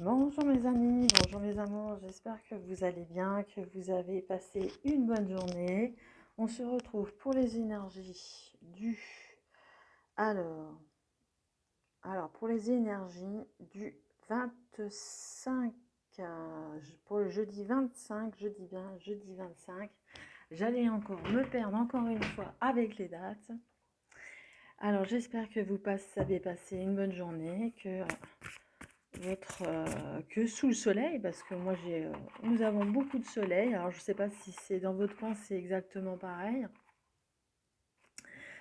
Bonjour mes amis, bonjour mes amours, j'espère que vous allez bien, que vous avez passé une bonne journée. On se retrouve pour les énergies du... Alors, pour les énergies du 25, pour le jeudi 25, je dis bien jeudi 25. J'allais encore me perdre encore une fois avec les dates. Alors j'espère que vous avez passé une bonne journée, que sous le soleil, parce que moi nous avons beaucoup de soleil. Alors je ne sais pas si c'est dans votre coin c'est exactement pareil,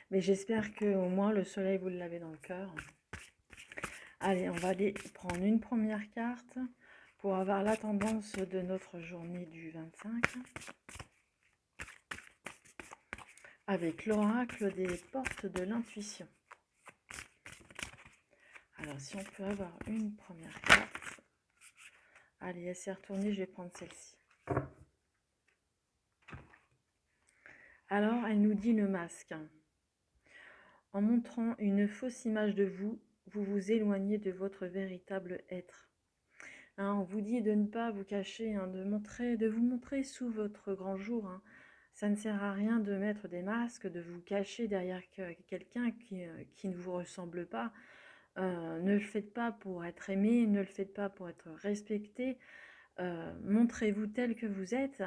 mais j'espère que au moins le soleil vous l'avez dans le cœur. Allez, on va aller prendre une première carte pour avoir la tendance de notre journée du 25 avec l'oracle des portes de l'intuition. Alors si on peut avoir une première carte. Allez, elle s'est retournée, je vais prendre celle-ci. Alors, elle nous dit le masque. En montrant une fausse image de vous, vous vous éloignez de votre véritable être. On vous dit de ne pas vous cacher, de vous montrer sous votre grand jour. Ça ne sert à rien de mettre des masques, de vous cacher derrière quelqu'un qui ne vous ressemble pas. Ne le faites pas pour être aimé, ne le faites pas pour être respecté. Montrez-vous tel que vous êtes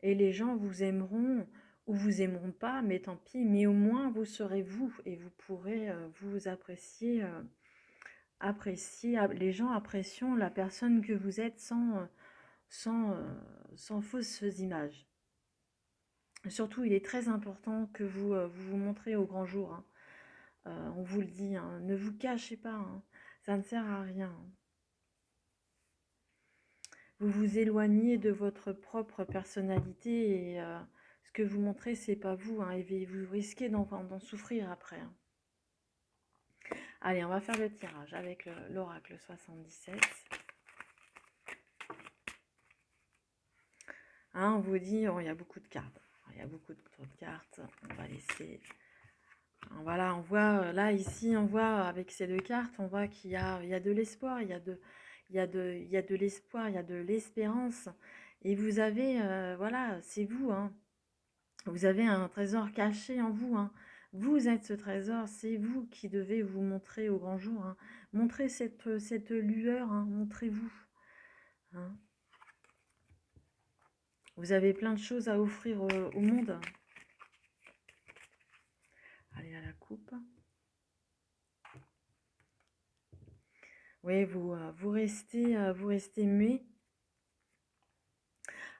et les gens vous aimeront ou vous aimeront pas, mais tant pis, mais au moins vous serez vous et vous pourrez vous apprécier, les gens apprécient la personne que vous êtes sans fausses images. Surtout, il est très important que vous montrez au grand jour. On vous le dit, ne vous cachez pas, ça ne sert à rien. Vous vous éloignez de votre propre personnalité et ce que vous montrez, c'est pas vous, et vous risquez d'en souffrir après. Allez, on va faire le tirage avec l'oracle 77. On vous dit, il y a beaucoup de cartes. Il y a beaucoup de cartes. On va laisser. Voilà, on voit là, ici, on voit avec ces deux cartes, on voit qu'il y a de l'espoir, il y a de l'espoir, il y a de l'espérance. Et vous avez, voilà, c'est vous, Vous avez un trésor caché en vous. Vous êtes ce trésor, c'est vous qui devez vous montrer au grand jour. Montrez cette lueur, montrez-vous. Vous avez plein de choses à offrir au monde. Allez, à la coupe. Oui, vous restez muet.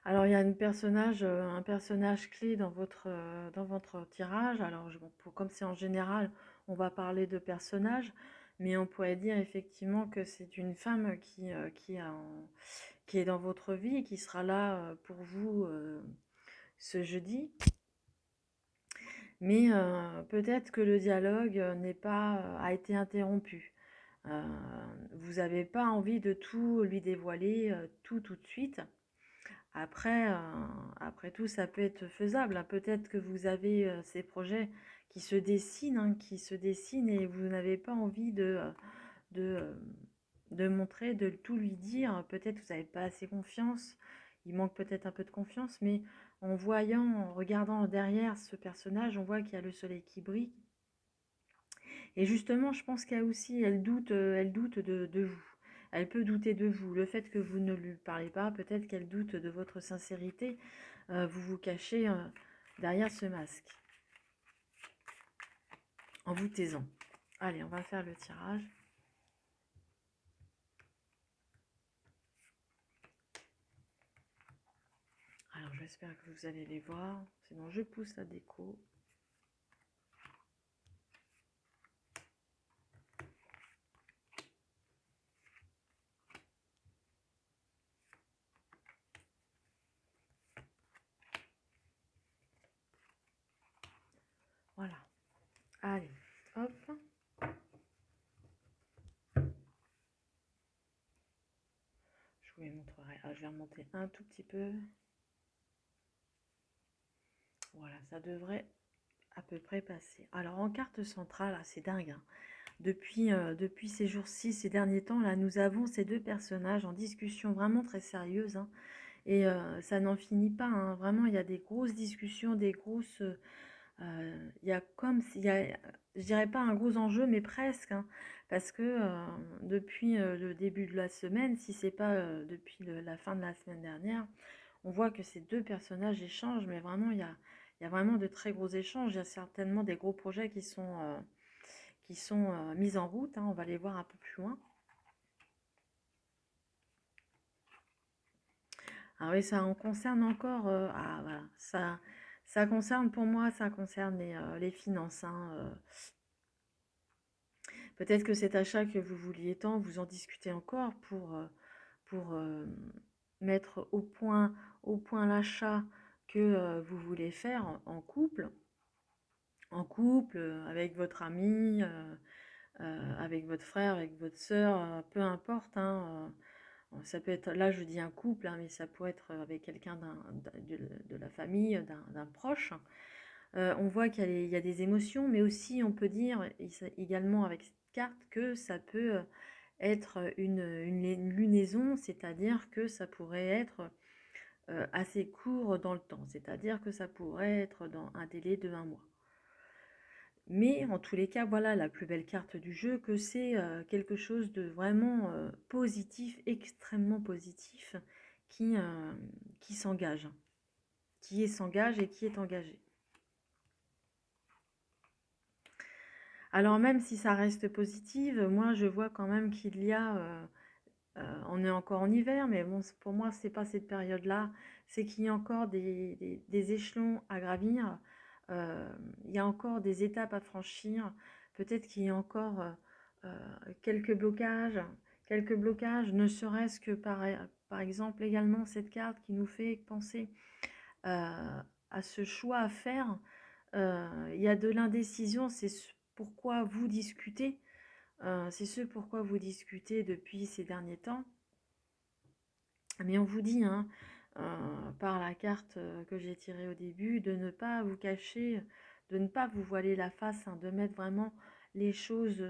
Alors, il y a un personnage clé dans votre tirage. Alors, comme c'est en général, on va parler de personnages, mais on pourrait dire effectivement que c'est une femme qui est dans votre vie et qui sera là pour vous ce jeudi. Mais peut-être que le dialogue a été interrompu. Vous n'avez pas envie de tout lui dévoiler tout de suite. Après tout, ça peut être faisable. Peut-être que vous avez ces projets qui se dessinent, et vous n'avez pas envie de, montrer, de tout lui dire. Peut-être que vous n'avez pas assez confiance. Il manque peut-être un peu de confiance, mais en regardant derrière ce personnage, on voit qu'il y a le soleil qui brille. Et justement, je pense elle doute de vous. Elle peut douter de vous. Le fait que vous ne lui parlez pas, peut-être qu'elle doute de votre sincérité. Vous vous cachez derrière ce masque. En vous taisant. Allez, on va faire le tirage. Alors, j'espère que vous allez les voir. Sinon, je pousse la déco. Voilà. Allez, hop. Je vous les montrerai. Je vais remonter un tout petit peu. Voilà, ça devrait à peu près passer. Alors, en carte centrale, c'est dingue. depuis ces jours-ci, ces derniers temps, là, nous avons ces deux personnages en discussion vraiment très sérieuse, hein, et ça n'en finit pas, hein. Vraiment, il y a des grosses discussions, des grosses... il y a comme s'il y a, je dirais pas un gros enjeu, mais presque, hein, parce que depuis le début de la semaine, si c'est pas depuis la fin de la semaine dernière, on voit que ces deux personnages échangent, mais vraiment, il y a vraiment de très gros échanges. Il y a certainement des gros projets qui sont mis en route, hein. On va les voir un peu plus loin. Ah oui, ça en concerne encore. Ah voilà, ça concerne pour moi, ça concerne les finances, hein. Peut-être que cet achat que vous vouliez tant, vous en discutez encore pour mettre au point l'achat que vous voulez faire en couple, avec votre ami, avec votre frère, avec votre sœur, peu importe, hein. Ça peut être, là je dis un couple, hein, mais ça pourrait être avec quelqu'un de la famille, d'un proche. On voit il y a des émotions, mais aussi on peut dire également avec cette carte que ça peut être une lunaison, c'est-à-dire que ça pourrait être assez court dans le temps, c'est-à-dire que ça pourrait être dans un délai de 1 mois. Mais en tous les cas, voilà la plus belle carte du jeu, que c'est quelque chose de vraiment positif, extrêmement positif, qui, euh, qui s'engage, s'engage et qui est engagé. Alors même si ça reste positif, moi je vois quand même qu'il y a, on est encore en hiver, mais bon, pour moi c'est pas cette période-là, c'est qu'il y a encore des échelons à gravir, euh, il y a encore des étapes à franchir, peut-être qu'il y a encore quelques blocages, ne serait-ce que par exemple également cette carte qui nous fait penser à ce choix à faire. Il y a de l'indécision, c'est pourquoi vous discutez, c'est ce pourquoi vous discutez depuis ces derniers temps. Mais on vous dit, hein, par la carte que j'ai tirée au début, de ne pas vous cacher, de ne pas vous voiler la face, hein, de mettre vraiment les choses,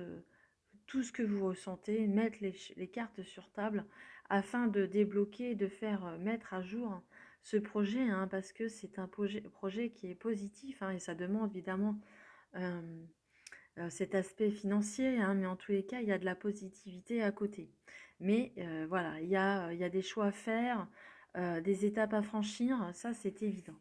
tout ce que vous ressentez, mettre les cartes sur table afin de débloquer, de faire mettre à jour ce projet, hein, parce que c'est un projet qui est positif, hein, et ça demande évidemment euh, cet aspect financier, hein, mais en tous les cas, il y a de la positivité à côté. Mais voilà, il y a des choix à faire, des étapes à franchir, ça c'est évident.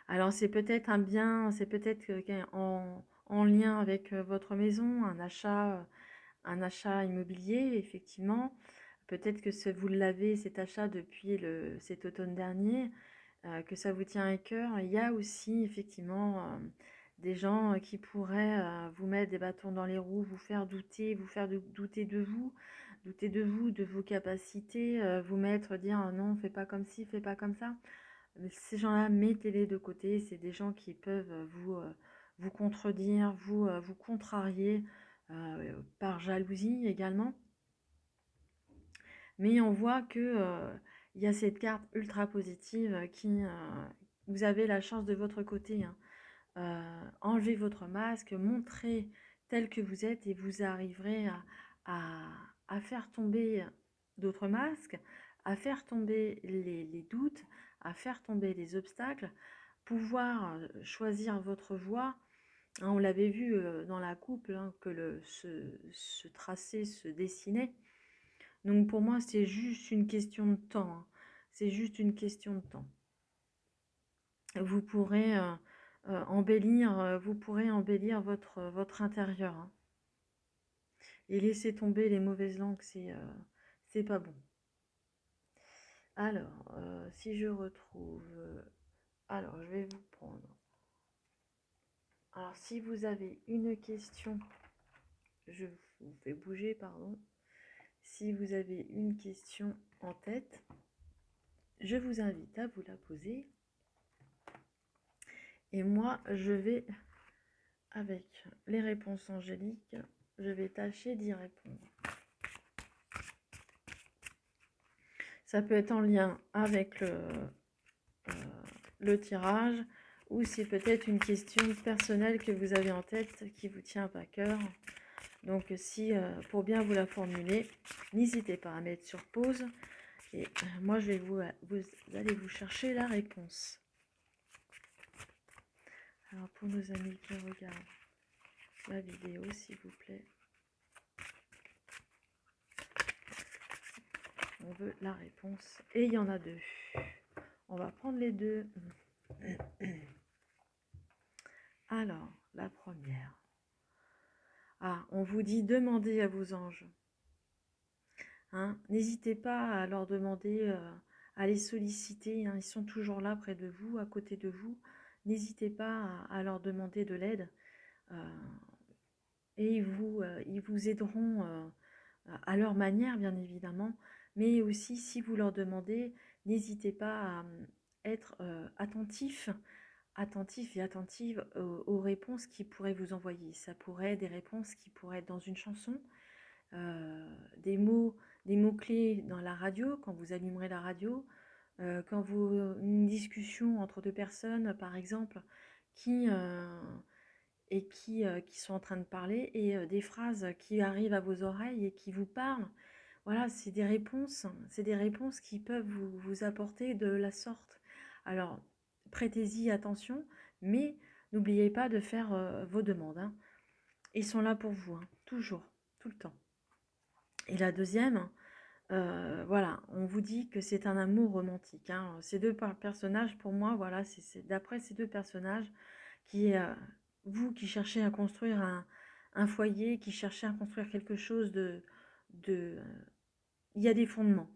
Alors c'est peut-être un bien, c'est peut-être en lien avec votre maison, un achat immobilier, effectivement. Peut-être que vous l'avez, cet achat, depuis cet automne dernier, que ça vous tient à cœur. Il y a aussi effectivement des gens qui pourraient vous mettre des bâtons dans les roues, vous faire douter de vous, de vos capacités, vous mettre, dire non, fais pas comme ci, fais pas comme ça. Mais ces gens-là, mettez-les de côté. C'est des gens qui peuvent vous contredire, vous contrarier par jalousie également. Mais on voit que il y a cette carte ultra positive qui vous avez la chance de votre côté, hein. Enlevez votre masque, montrez tel que vous êtes et vous arriverez à, à faire tomber d'autres masques, à faire tomber les doutes, à faire tomber les obstacles, pouvoir choisir votre voie. Hein, on l'avait vu dans la couple, hein, que ce tracé se dessinait. Donc pour moi, c'est juste une question de temps, hein. C'est juste une question de temps. Vous pourrez vous pourrez embellir votre intérieur, hein. Et laisser tomber les mauvaises langues, c'est pas bon. Alors, si je retrouve... alors, je vais vous prendre. Alors, si vous avez une question, je vous fais bouger, pardon. Si vous avez une question en tête, je vous invite à vous la poser. Et moi, je vais, avec les réponses angéliques, je vais tâcher d'y répondre. Ça peut être en lien avec le tirage ou c'est peut-être une question personnelle que vous avez en tête qui vous tient à cœur. Donc si, pour bien vous la formuler, n'hésitez pas à mettre sur pause et moi je vais vous allez vous chercher la réponse. Alors pour nos amis qui regardent la vidéo, s'il vous plaît, on veut la réponse et il y en a deux. On va prendre les deux. Alors, la première. Ah, on vous dit demandez à vos anges. Hein, n'hésitez pas à leur demander, à les solliciter. Hein, ils sont toujours là près de vous, à côté de vous. N'hésitez pas à leur demander de l'aide. Et ils vous aideront à leur manière, bien évidemment. Mais aussi, si vous leur demandez, n'hésitez pas à être attentif et attentive aux réponses qu'ils pourraient vous envoyer. Ça pourrait être des réponses qui pourraient être dans une chanson, des mots-clés dans la radio, quand vous allumerez la radio, quand une discussion entre deux personnes, par exemple, qui sont en train de parler, et des phrases qui arrivent à vos oreilles et qui vous parlent. Voilà, c'est des réponses qui peuvent vous apporter de la sorte. Alors, prêtez-y attention, mais n'oubliez pas de faire vos demandes. Hein. Ils sont là pour vous, hein, toujours, tout le temps. Et la deuxième, voilà, on vous dit que c'est un amour romantique. Hein. Ces deux personnages, pour moi, voilà, c'est d'après ces deux personnages, qui vous qui cherchez à construire un foyer, qui cherchez à construire quelque chose de il y a des fondements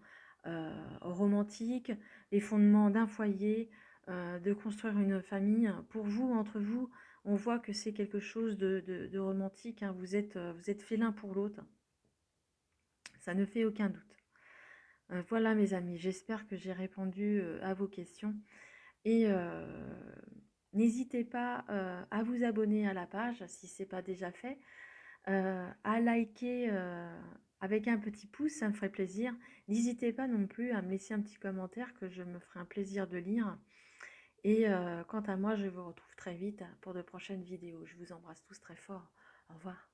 romantiques, les fondements d'un foyer, de construire une famille. Pour vous, entre vous, on voit que c'est quelque chose de romantique. Hein. Vous êtes fait l'un pour l'autre. Ça ne fait aucun doute. Voilà mes amis, j'espère que j'ai répondu à vos questions. Et n'hésitez pas à vous abonner à la page si ce n'est pas déjà fait, à liker avec un petit pouce, ça me ferait plaisir. N'hésitez pas non plus à me laisser un petit commentaire que je me ferai un plaisir de lire. Et quant à moi, je vous retrouve très vite pour de prochaines vidéos. Je vous embrasse tous très fort. Au revoir.